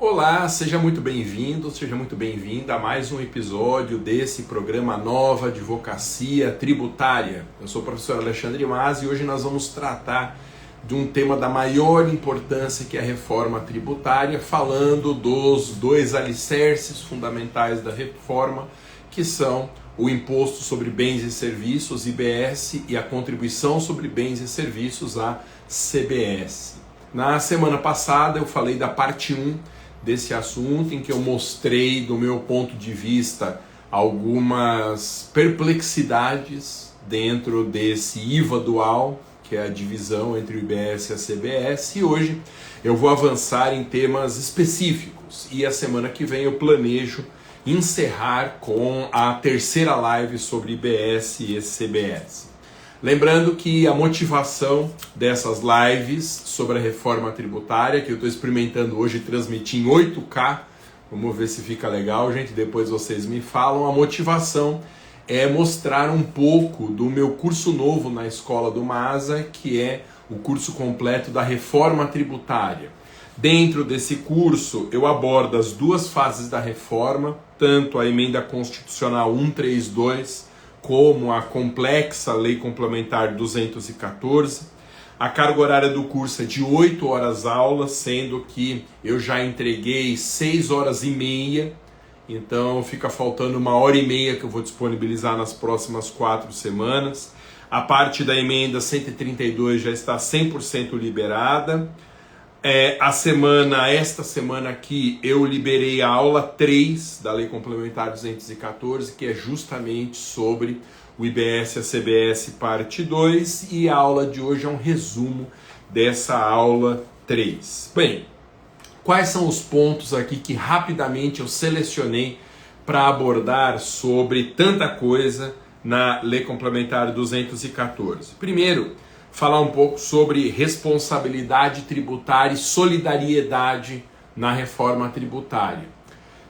Olá, seja muito bem-vindo, seja muito bem-vinda a mais um episódio desse programa Nova Advocacia Tributária. Eu sou o professor Alexandre Mas e hoje nós vamos tratar de um tema da maior importância, que é a reforma tributária, falando dos dois alicerces fundamentais da reforma, que são o Imposto sobre Bens e Serviços, IBS, e a Contribuição sobre Bens e Serviços, a CBS. Na semana passada eu falei da parte 1 desse assunto, em que eu mostrei, do meu ponto de vista, algumas perplexidades dentro desse IVA dual, que é a divisão entre o IBS e a CBS, e hoje eu vou avançar em temas específicos, e a semana que vem eu planejo encerrar com a terceira live sobre IBS e CBS. Lembrando que a motivação dessas lives sobre a reforma tributária, que eu estou experimentando hoje transmitir em 8K, vamos ver se fica legal, gente, depois vocês me falam, a motivação é mostrar um pouco do meu curso novo na Escola do Masa, que é o curso completo da reforma tributária. Dentro desse curso eu abordo as duas fases da reforma, tanto a emenda constitucional 132, como a complexa Lei Complementar 214. A carga horária do curso é de 8 horas aula, sendo que eu já entreguei 6 horas e meia, então fica faltando 1h30 que eu vou disponibilizar nas próximas 4 semanas. A parte da emenda 132 já está 100% liberada. Esta semana aqui eu liberei a aula 3 da Lei Complementar 214, que é justamente sobre o IBS e a CBS parte 2, e a aula de hoje é um resumo dessa aula 3. Bem, quais são os pontos aqui que rapidamente eu selecionei para abordar sobre tanta coisa na Lei Complementar 214? Primeiro, falar um pouco sobre responsabilidade tributária e solidariedade na reforma tributária.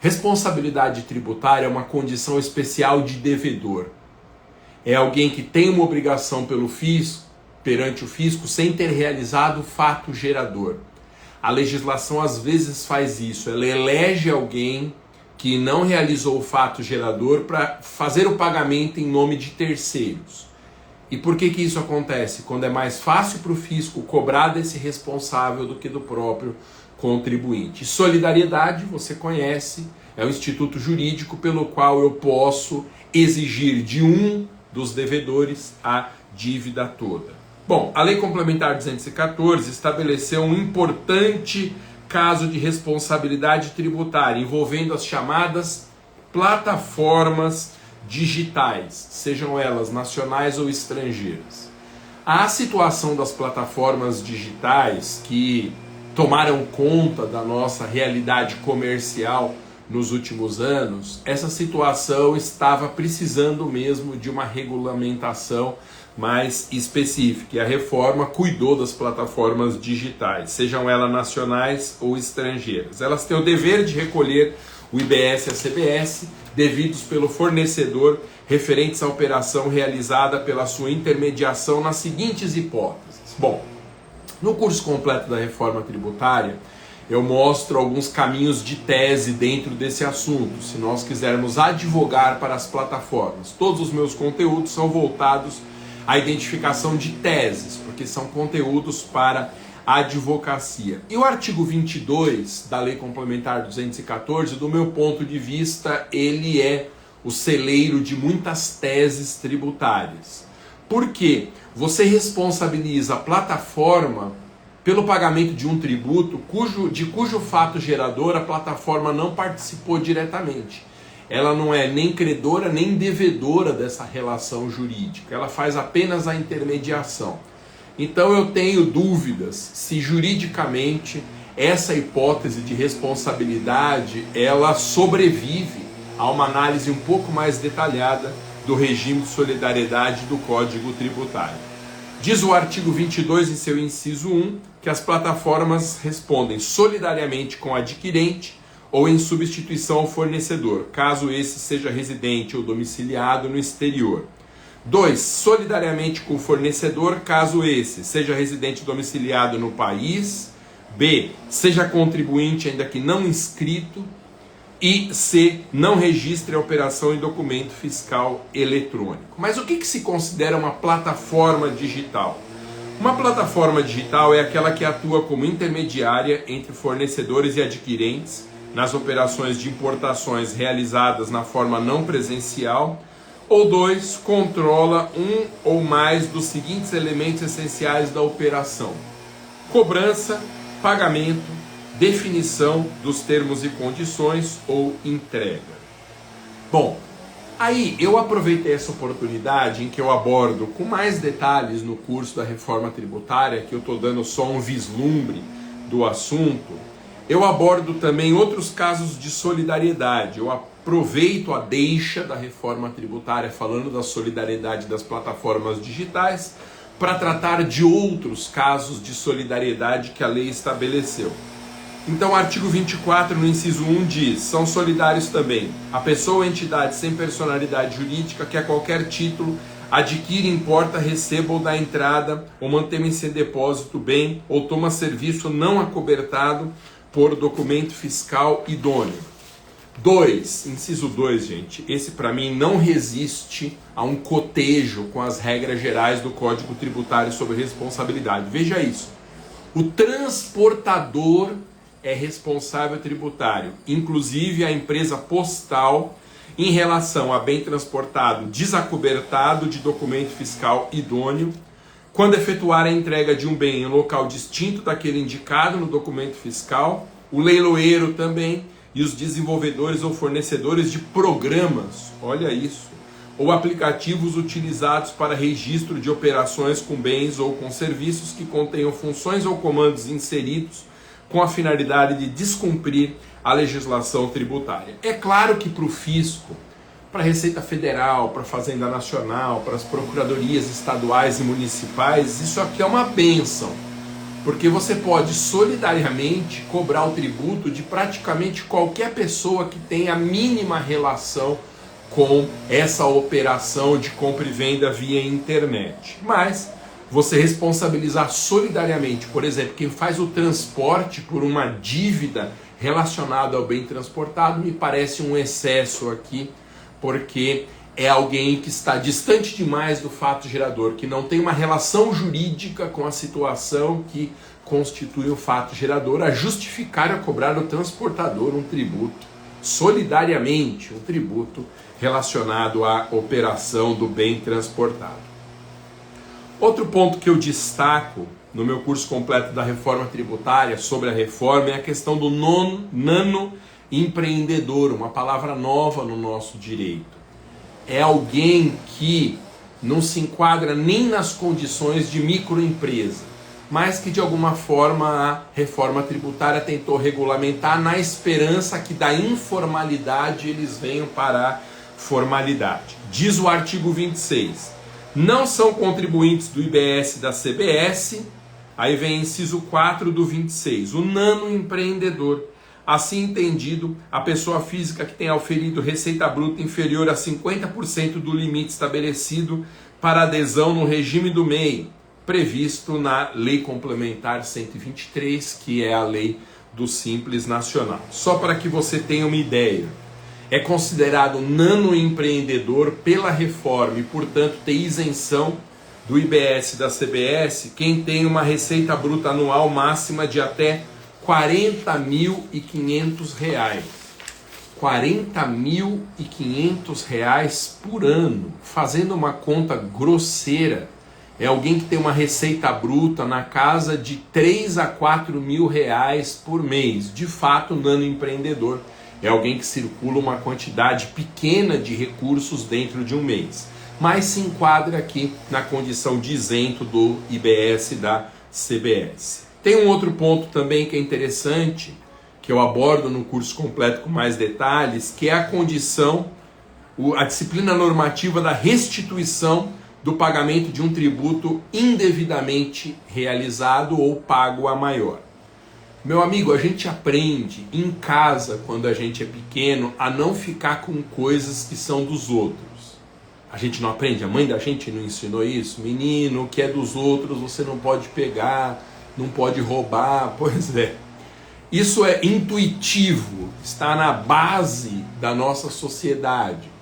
Responsabilidade tributária é uma condição especial de devedor. É alguém que tem uma obrigação pelo fisco, perante o fisco, sem ter realizado o fato gerador. A legislação às vezes faz isso, ela elege alguém que não realizou o fato gerador para fazer o pagamento em nome de terceiros. E por que isso acontece? Quando é mais fácil para o fisco cobrar desse responsável do que do próprio contribuinte. Solidariedade, você conhece, é um instituto jurídico pelo qual eu posso exigir de um dos devedores a dívida toda. Bom, a Lei Complementar 214 estabeleceu um importante caso de responsabilidade tributária envolvendo as chamadas plataformas digitais, sejam elas nacionais ou estrangeiras. A situação das plataformas digitais que tomaram conta da nossa realidade comercial nos últimos anos, essa situação estava precisando mesmo de uma regulamentação mais específica, e a reforma cuidou das plataformas digitais, sejam elas nacionais ou estrangeiras. Elas têm o dever de recolher o IBS e a CBS, devidos pelo fornecedor, referentes à operação realizada pela sua intermediação nas seguintes hipóteses. Bom, no curso completo da reforma tributária, eu mostro alguns caminhos de tese dentro desse assunto, se nós quisermos advogar para as plataformas. Todos os meus conteúdos são voltados à identificação de teses, porque são conteúdos para a advocacia. E o artigo 22 da Lei Complementar 214, do meu ponto de vista, ele é o celeiro de muitas teses tributárias. Por quê? Você responsabiliza a plataforma pelo pagamento de um tributo de cujo fato gerador a plataforma não participou diretamente. Ela não é nem credora nem devedora dessa relação jurídica, ela faz apenas a intermediação. Então eu tenho dúvidas se juridicamente essa hipótese de responsabilidade ela sobrevive a uma análise um pouco mais detalhada do regime de solidariedade do Código Tributário. Diz o artigo 22 em seu inciso 1 que as plataformas respondem solidariamente com o adquirente ou em substituição ao fornecedor, caso esse seja residente ou domiciliado no exterior. 2. Solidariamente com o fornecedor, caso esse seja residente domiciliado no país B, seja contribuinte ainda que não inscrito. E C, não registre a operação em documento fiscal eletrônico. Mas o que se considera uma plataforma digital? Uma plataforma digital é aquela que atua como intermediária entre fornecedores e adquirentes nas operações de importações realizadas na forma não presencial. Ou 2, controla um ou mais dos seguintes elementos essenciais da operação: cobrança, pagamento, definição dos termos e condições ou entrega. Bom, aí eu aproveitei essa oportunidade em que eu abordo com mais detalhes no curso da reforma tributária, que eu estou dando só um vislumbre do assunto. Eu abordo também outros casos de solidariedade. Eu aproveito a deixa da reforma tributária falando da solidariedade das plataformas digitais para tratar de outros casos de solidariedade que a lei estabeleceu. Então o artigo 24, no inciso 1, diz: são solidários também a pessoa ou entidade sem personalidade jurídica que a qualquer título adquire, importa, receba ou dá entrada ou mantém em depósito bem ou toma serviço não acobertado por documento fiscal idôneo. 2, inciso 2, gente, esse para mim não resiste a um cotejo com as regras gerais do Código Tributário sobre responsabilidade. Veja isso: o transportador é responsável tributário, inclusive a empresa postal, em relação a bem transportado desacobertado de documento fiscal idôneo, quando efetuar a entrega de um bem em local distinto daquele indicado no documento fiscal, o leiloeiro também, e os desenvolvedores ou fornecedores de programas, olha isso, ou aplicativos utilizados para registro de operações com bens ou com serviços que contenham funções ou comandos inseridos com a finalidade de descumprir a legislação tributária. É claro que para o fisco, para a Receita Federal, para a Fazenda Nacional, para as procuradorias estaduais e municipais, isso aqui é uma bênção, porque você pode solidariamente cobrar o tributo de praticamente qualquer pessoa que tenha a mínima relação com essa operação de compra e venda via internet. Mas você responsabilizar solidariamente, por exemplo, quem faz o transporte por uma dívida relacionada ao bem transportado, me parece um excesso aqui, porque é alguém que está distante demais do fato gerador, que não tem uma relação jurídica com a situação que constitui o fato gerador, a justificar a cobrar ao transportador um tributo, solidariamente, um tributo relacionado à operação do bem transportado. Outro ponto que eu destaco no meu curso completo da reforma tributária sobre a reforma é a questão do nano empreendedor, uma palavra nova no nosso direito. É alguém que não se enquadra nem nas condições de microempresa, mas que de alguma forma a reforma tributária tentou regulamentar na esperança que da informalidade eles venham para a formalidade. Diz o artigo 26, não são contribuintes do IBS e da CBS, aí vem inciso 4 do 26, o nano empreendedor. Assim entendido, a pessoa física que tenha auferido receita bruta inferior a 50% do limite estabelecido para adesão no regime do MEI, previsto na Lei Complementar 123, que é a lei do Simples Nacional. Só para que você tenha uma ideia, é considerado nano empreendedor pela reforma e, portanto, tem isenção do IBS e da CBS quem tem uma receita bruta anual máxima de até R$40.500. R$40.500 por ano. Fazendo uma conta grosseira, é alguém que tem uma receita bruta na casa de R$3 a R$4.000 por mês. De fato, nano empreendedor é alguém que circula uma quantidade pequena de recursos dentro de um mês, mas se enquadra aqui na condição de isento do IBS e da CBS. Tem um outro ponto também que é interessante, que eu abordo no curso completo com mais detalhes, que é a condição, a disciplina normativa da restituição do pagamento de um tributo indevidamente realizado ou pago a maior. Meu amigo, a gente aprende em casa, quando a gente é pequeno, a não ficar com coisas que são dos outros. A gente não aprende? A mãe da gente não ensinou isso? Menino, o que é dos outros você não pode pegar. não pode roubar, pois é. Isso é intuitivo, está na base da nossa sociedade.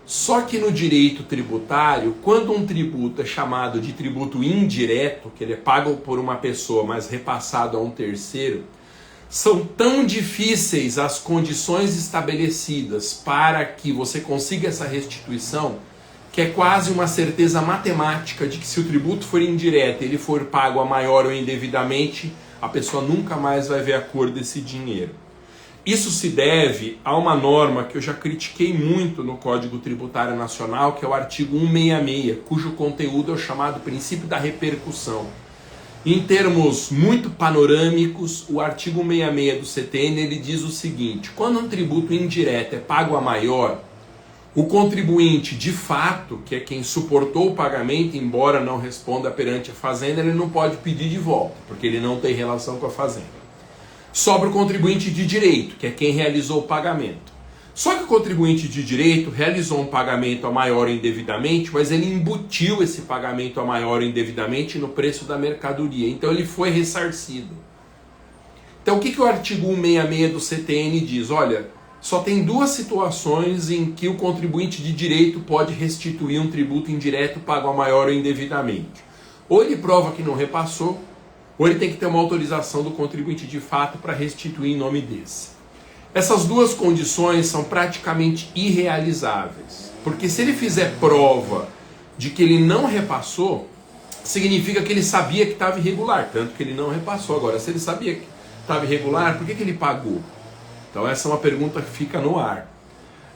Só que no direito tributário, quando um tributo é chamado de tributo indireto, que ele é pago por uma pessoa, mas repassado a um terceiro, são tão difíceis as condições estabelecidas para que você consiga essa restituição, que é quase uma certeza matemática de que se o tributo for indireto e ele for pago a maior ou indevidamente, a pessoa nunca mais vai ver a cor desse dinheiro. Isso se deve a uma norma que eu já critiquei muito no Código Tributário Nacional, que é o artigo 166, cujo conteúdo é o chamado princípio da repercussão. Em termos muito panorâmicos, o artigo 166 do CTN ele diz o seguinte: quando um tributo indireto é pago a maior, o contribuinte de fato, que é quem suportou o pagamento, embora não responda perante a Fazenda, ele não pode pedir de volta, porque ele não tem relação com a Fazenda. Sobra o contribuinte de direito, que é quem realizou o pagamento. Só que o contribuinte de direito realizou um pagamento a maior indevidamente, mas ele embutiu esse pagamento a maior indevidamente no preço da mercadoria. Então ele foi ressarcido. Então o que o artigo 166 do CTN diz? Olha, só tem duas situações em que o contribuinte de direito pode restituir um tributo indireto pago a maior ou indevidamente. Ou ele prova que não repassou, ou ele tem que ter uma autorização do contribuinte de fato para restituir em nome desse. Essas duas condições são praticamente irrealizáveis, porque se ele fizer prova de que ele não repassou, significa que ele sabia que estava irregular, tanto que ele não repassou. Agora, se ele sabia que estava irregular, por que ele pagou? Então essa é uma pergunta que fica no ar.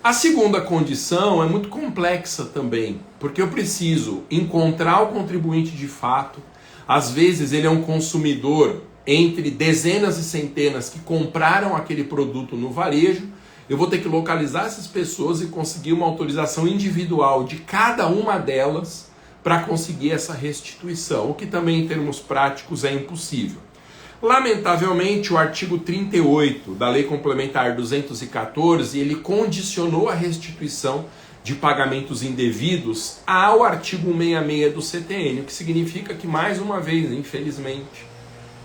A segunda condição é muito complexa também, porque eu preciso encontrar o contribuinte de fato. Às vezes ele é um consumidor entre dezenas e centenas que compraram aquele produto no varejo. Eu vou ter que localizar essas pessoas e conseguir uma autorização individual de cada uma delas para conseguir essa restituição, o que também em termos práticos é impossível. Lamentavelmente, o artigo 38 da Lei Complementar 214, ele condicionou a restituição de pagamentos indevidos ao artigo 166 do CTN, o que significa que, mais uma vez, infelizmente,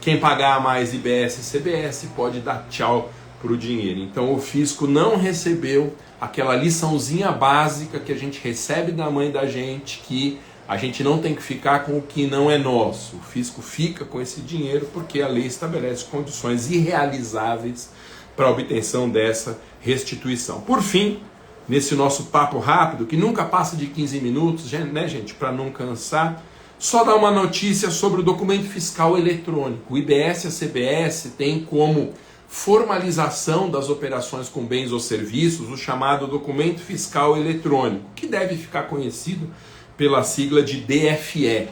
quem pagar mais IBS e CBS pode dar tchau para o dinheiro. Então o fisco não recebeu aquela liçãozinha básica que a gente recebe da mãe da gente, que a gente não tem que ficar com o que não é nosso. O fisco fica com esse dinheiro porque a lei estabelece condições irrealizáveis para a obtenção dessa restituição. Por fim, nesse nosso papo rápido, que nunca passa de 15 minutos, né, gente, para não cansar, só dar uma notícia sobre o documento fiscal eletrônico. O IBS e a CBS têm como formalização das operações com bens ou serviços o chamado documento fiscal eletrônico, que deve ficar conhecido pela sigla de DFE.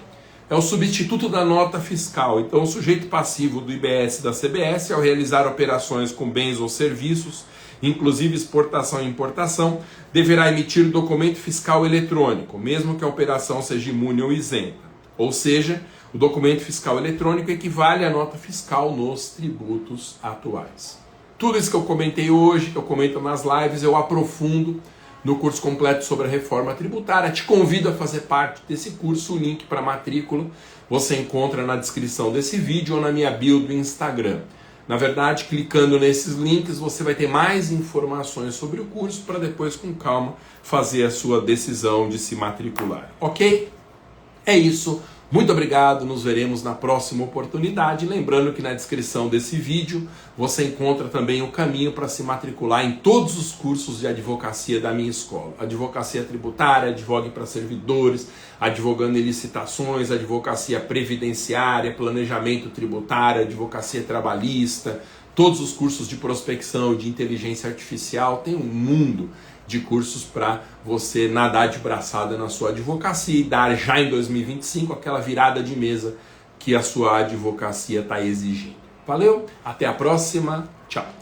É o substituto da nota fiscal. Então, o sujeito passivo do IBS e da CBS, ao realizar operações com bens ou serviços, inclusive exportação e importação, deverá emitir documento fiscal eletrônico, mesmo que a operação seja imune ou isenta. Ou seja, o documento fiscal eletrônico equivale à nota fiscal nos tributos atuais. Tudo isso que eu comentei hoje, que eu comento nas lives, eu aprofundo no curso completo sobre a reforma tributária. Te convido a fazer parte desse curso. O link para matrícula você encontra na descrição desse vídeo ou na minha bio do Instagram. Na verdade, clicando nesses links, você vai ter mais informações sobre o curso para depois, com calma, fazer a sua decisão de se matricular. Ok? É isso. Muito obrigado, nos veremos na próxima oportunidade. Lembrando que na descrição desse vídeo você encontra também o caminho para se matricular em todos os cursos de advocacia da minha escola. Advocacia tributária, advogue para servidores, advogando em licitações, advocacia previdenciária, planejamento tributário, advocacia trabalhista, todos os cursos de prospecção, de inteligência artificial. Tem um mundo de cursos para você nadar de braçada na sua advocacia e dar já em 2025 aquela virada de mesa que a sua advocacia está exigindo. Valeu, até a próxima, tchau!